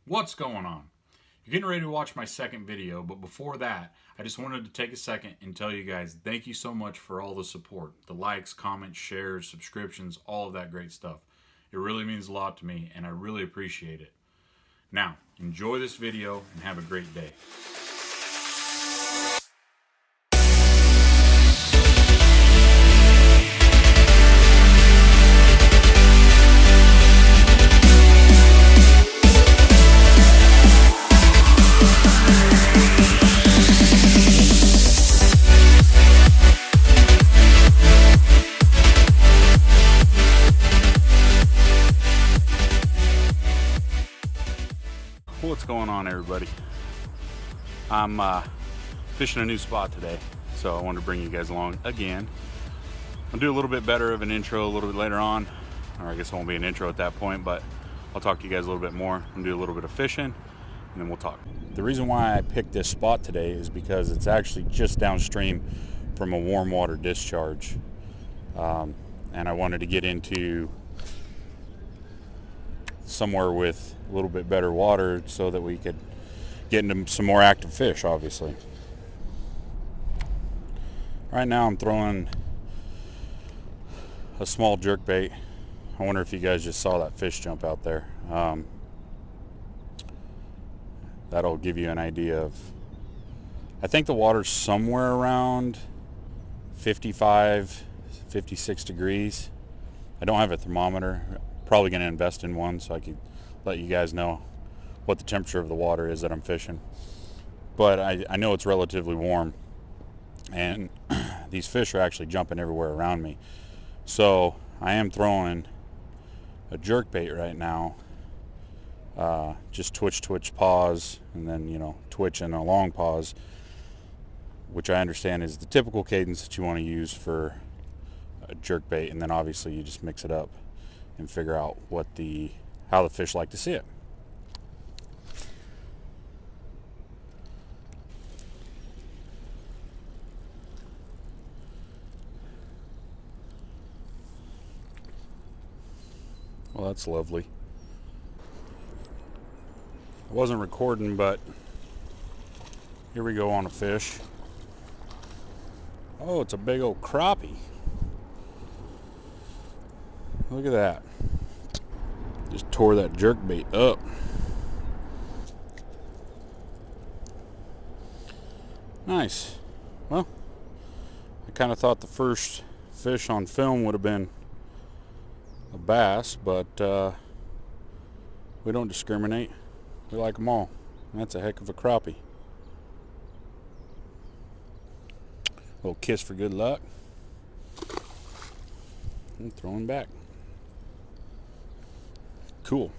What's going on? You're getting ready to watch my second video, but before that, I just wanted to take a second and tell you guys thank you so much for all the support. The likes, comments, shares, subscriptions, all of that great stuff. It really means a lot to me, and I really appreciate it. Now, enjoy this video and have a great day. What's going on, everybody? I'm fishing a new spot today, so I wanted to bring you guys along again. I'll do a little bit better of an intro a little bit later on, or I guess it won't be an intro at that point, but I'll talk to you guys a little bit more and do a little bit of fishing, and then we'll talk. The reason why I picked this spot today is because it's actually just downstream from a warm water discharge, and I wanted to get into somewhere with a little bit better water so that we could get into some more active fish, obviously. Right now I'm throwing a small jerkbait. I wonder if you guys just saw that fish jump out there. That'll give you an idea of, I think the water's somewhere around 55, 56 degrees. I don't have a thermometer. Probably going to invest in one so I could let you guys know what the temperature of the water is that I'm fishing. But I know it's relatively warm, and these fish are actually jumping everywhere around me. So I am throwing a jerkbait right now. Just twitch, pause, and then, twitch and a long pause, which I understand is the typical cadence that you want to use for a jerkbait, and then obviously you just mix it up and figure out how the fish like to see it. Well, that's lovely. I wasn't recording, but here we go on a fish. Oh, it's a big old crappie. Look at that. Just tore that jerkbait up. Nice. Well, I kind of thought the first fish on film would have been a bass, but we don't discriminate. We like them all. And that's a heck of a crappie. Little kiss for good luck. And throwing back. Cool.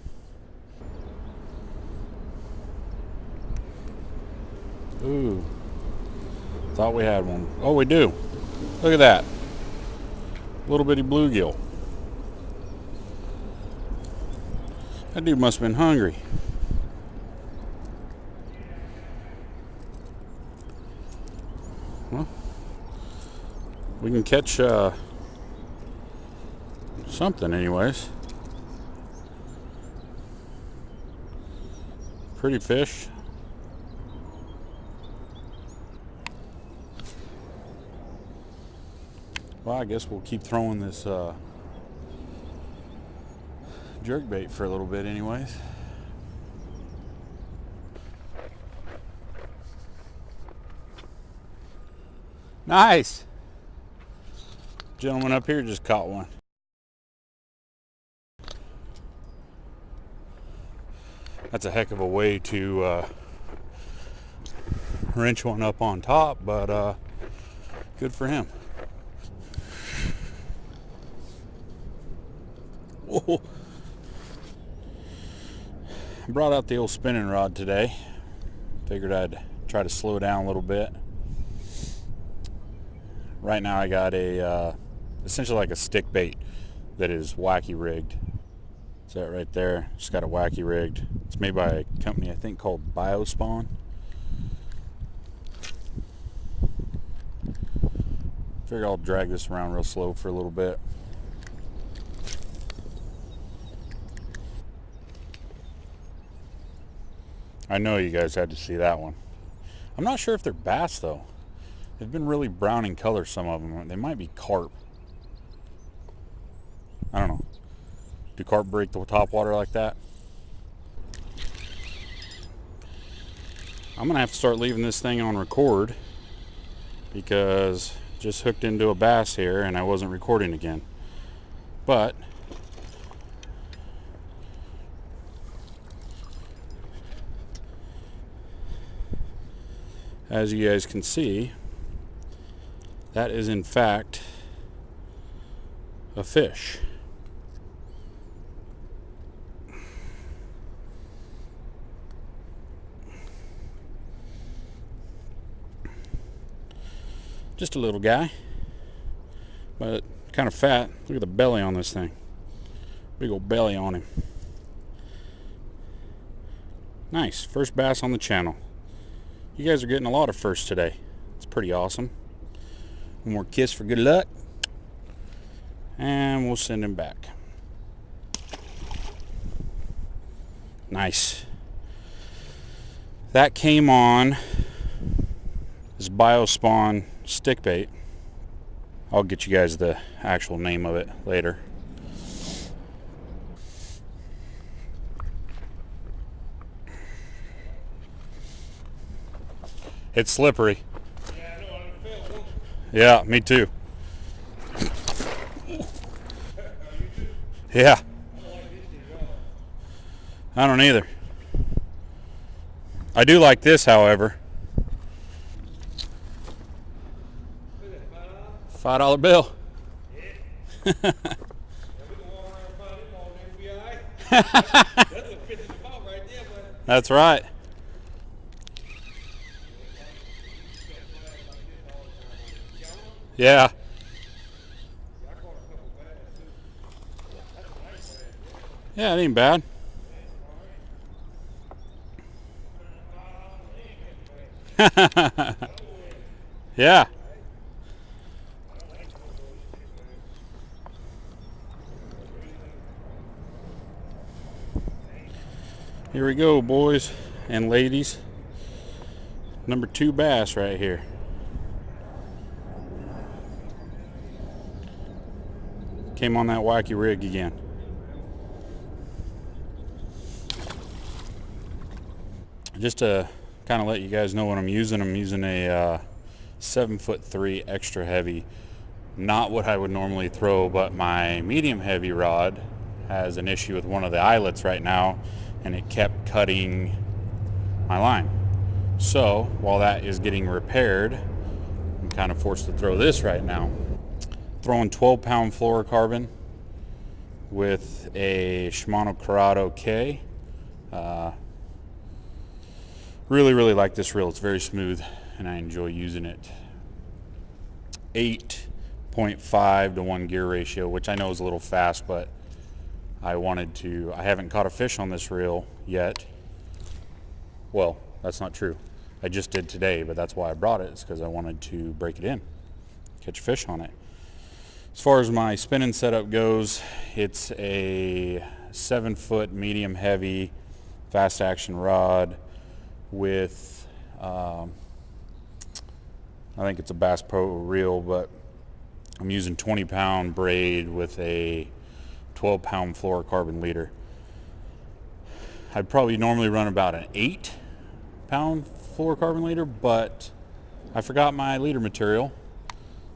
Ooh. Thought we had one. Oh, we do. Look at that. Little bitty bluegill. That dude must have been hungry. Well, we can catch something anyways. Pretty fish. Well, I guess we'll keep throwing this jerkbait for a little bit anyways. Nice! Gentleman up here just caught one. That's a heck of a way to wrench one up on top, but good for him. Whoa. Brought out the old spinning rod today. Figured I'd try to slow down a little bit. Right now I got a essentially like a stick bait that is wacky rigged. It's that right there. Just got it wacky rigged. It's made by a company I think called Biospawn. Figure I'll drag this around real slow for a little bit. I know you guys had to see that one. I'm not sure if they're bass though. They've been really brown in color, some of them. They might be carp. I don't know. Do carp break the top water like that? I'm gonna have to start leaving this thing on record because just hooked into a bass here and I wasn't recording again. But as you guys can see, that is in fact a fish. Just a little guy, but kind of fat. Look at the belly on this thing. Big old belly on him. Nice, first bass on the channel. You guys are getting a lot of firsts today. It's pretty awesome. One more kiss for good luck. And we'll send him back. Nice. That came on this BioSpawn stick bait. I'll get you guys the actual name of it later. It's slippery. Yeah, me too. Yeah. I don't either. I do like this, however. $5 bill. That's right. Yeah. Yeah, it ain't bad. Yeah. Here we go, boys and ladies. Number 2 bass right here. Came on that wacky rig again. Just to kind of let you guys know what I'm using a 7'3" extra heavy. Not what I would normally throw, but my medium heavy rod has an issue with one of the eyelets right now, and it kept cutting my line. So while that is getting repaired, I'm kind of forced to throw this right now. Throwing 12-pound fluorocarbon with a Shimano Corrado K. Really like this reel. It's very smooth and I enjoy using it. 8.5 to 1 gear ratio, which I know is a little fast, but I haven't caught a fish on this reel yet. Well, that's not true. I just did today, but that's why I brought it. It's because I wanted to break it in, catch fish on it. As far as my spinning setup goes, it's a 7-foot medium heavy fast action rod with I think it's a Bass Pro reel, but I'm using 20-pound braid with a 12-pound fluorocarbon leader. I'd probably normally run about an 8-pound fluorocarbon leader, but I forgot my leader material,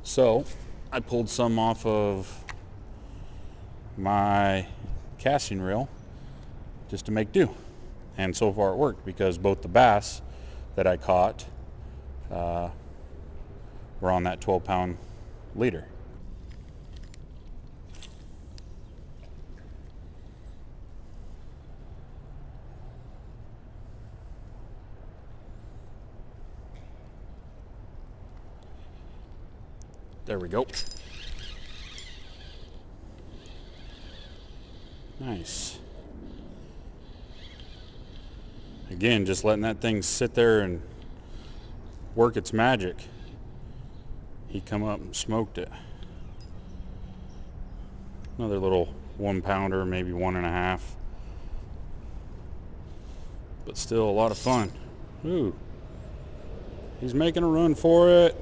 so I pulled some off of my casting reel just to make do. And so far it worked, because both the bass that I caught were on that 12-pound leader. There we go. Nice. Again, just letting that thing sit there and work its magic. He come up and smoked it. Another little 1-pounder, maybe 1.5. but still a lot of fun. Ooh, he's making a run for it.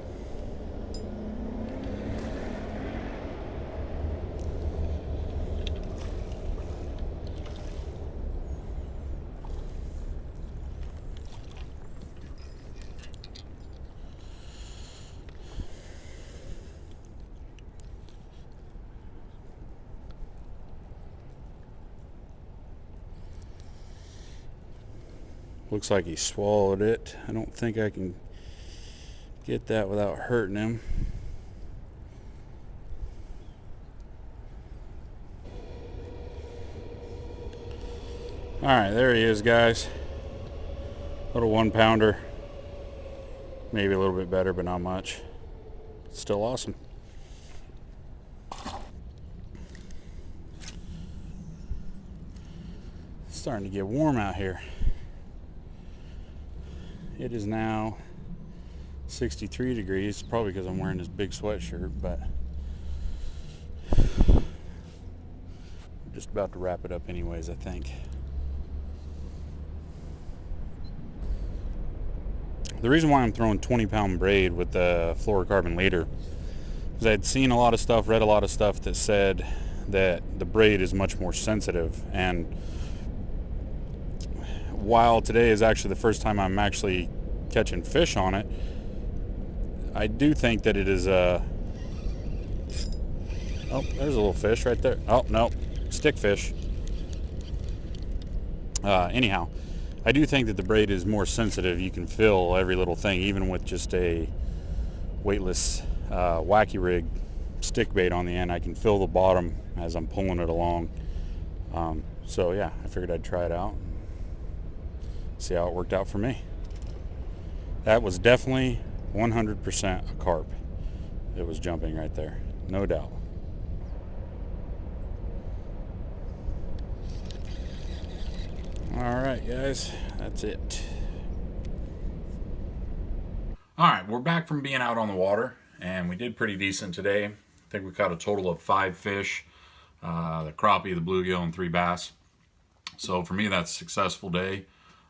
Looks like he swallowed it. I don't think I can get that without hurting him. Alright, there he is, guys. Little 1-pounder. Maybe a little bit better, but not much. Still awesome. It's starting to get warm out here. It is now 63 degrees, probably because I'm wearing this big sweatshirt, but I'm just about to wrap it up anyways, I think. The reason why I'm throwing 20-pound braid with the fluorocarbon leader is I'd seen a lot of stuff, read a lot of stuff that said that the braid is much more sensitive, and while today is actually the first time I'm actually catching fish on it, I do think that it is oh, there's a little fish right there. Oh no, stick fish. Anyhow, I do think that the braid is more sensitive. You can feel every little thing, even with just a weightless wacky rig stick bait on the end. I can feel the bottom as I'm pulling it along. So yeah, I figured I'd try it out, see how it worked out for me. That was definitely 100% a carp. It was jumping right there, no doubt. All right, guys, that's it. All right, we're back from being out on the water, and we did pretty decent today. I think we caught a total of 5 fish, the crappie, the bluegill, and 3 bass. So for me, that's a successful day.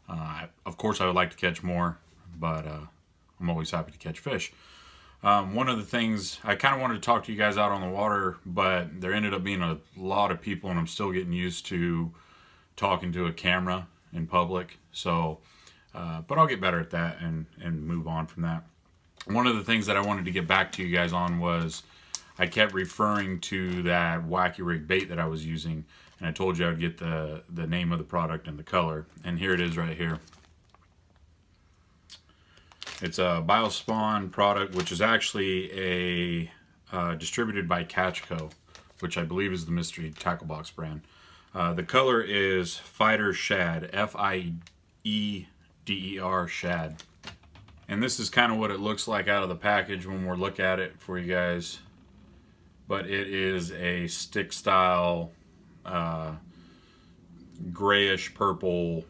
Of course, I would like to catch more, but I'm always happy to catch fish. One of the things, I kind of wanted to talk to you guys out on the water, but there ended up being a lot of people, and I'm still getting used to talking to a camera in public. So, but I'll get better at that and move on from that. One of the things that I wanted to get back to you guys on was I kept referring to that wacky rig bait that I was using, and I told you I'd get the name of the product and the color, and here it is right here. It's a Biospawn product, which is actually a distributed by Catchco, which I believe is the Mystery Tackle Box brand. The color is Fighter Shad, F-I-E-D-E-R Shad. And this is kind of what it looks like out of the package when we're looking at it for you guys. But it is a stick style, grayish purple,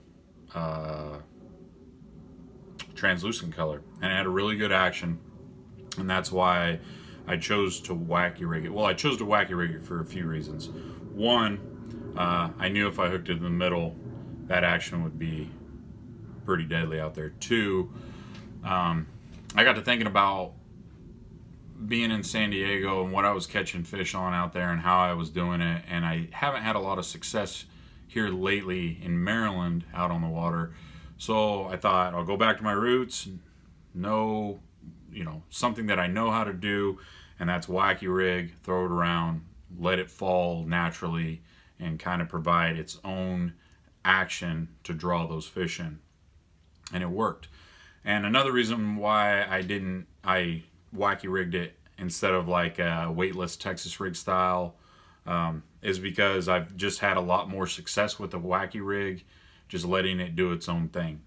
translucent color, and it had a really good action, and that's why I chose to wacky rig it. Well, I chose to wacky rig it for a few reasons. One, I knew if I hooked it in the middle, that action would be pretty deadly out there. Two, I got to thinking about being in San Diego and what I was catching fish on out there and how I was doing it, and I haven't had a lot of success here lately in Maryland out on the water. So I thought I'll go back to my roots, know, something that I know how to do, and that's wacky rig, throw it around, let it fall naturally, and kind of provide its own action to draw those fish in. And it worked. And another reason why I wacky rigged it instead of like a weightless Texas rig style is because I've just had a lot more success with the wacky rig, just letting it do its own thing.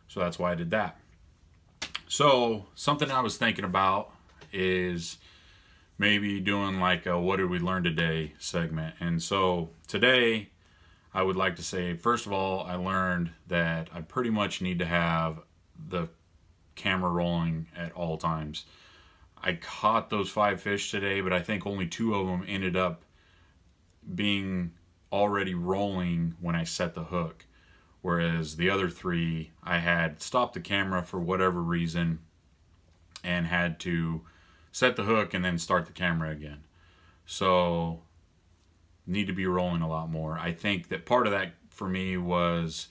So that's why I did that. So something I was thinking about is maybe doing like a what did we learn today segment. And so today I would like to say, first of all, I learned that I pretty much need to have the camera rolling at all times. I caught those 5 fish today, but I think only 2 of them ended up being already rolling when I set the hook. whereas the other 3 I had stopped the camera for whatever reason and had to set the hook and then start the camera again. So need to be rolling a lot more. I think that part of that for me was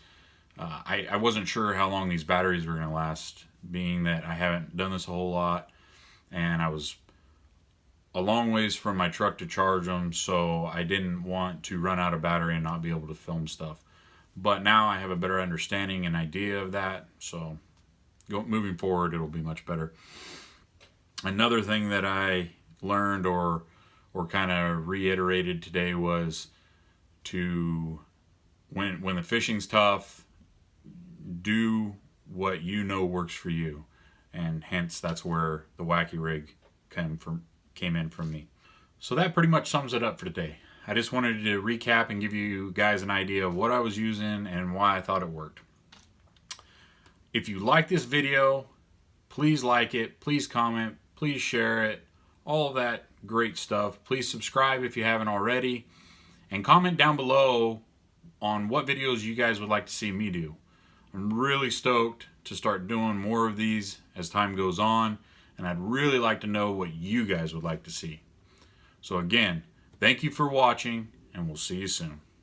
I wasn't sure how long these batteries were going to last, being that I haven't done this a whole lot and I was a long ways from my truck to charge them, so I didn't want to run out of battery and not be able to film stuff. But now I have a better understanding and idea of that, so moving forward it'll be much better. Another thing that I learned or kind of reiterated today was to, when the fishing's tough, do what you know works for you, and hence that's where the Wacky Rig came in from me. So that pretty much sums it up for today. I just wanted to recap and give you guys an idea of what I was using and why I thought it worked. If you like this video, please like it, please comment, please share it, all of that great stuff. Please subscribe if you haven't already, and comment down below on what videos you guys would like to see me do. I'm really stoked to start doing more of these as time goes on, and I'd really like to know what you guys would like to see. So again, thank you for watching, and we'll see you soon.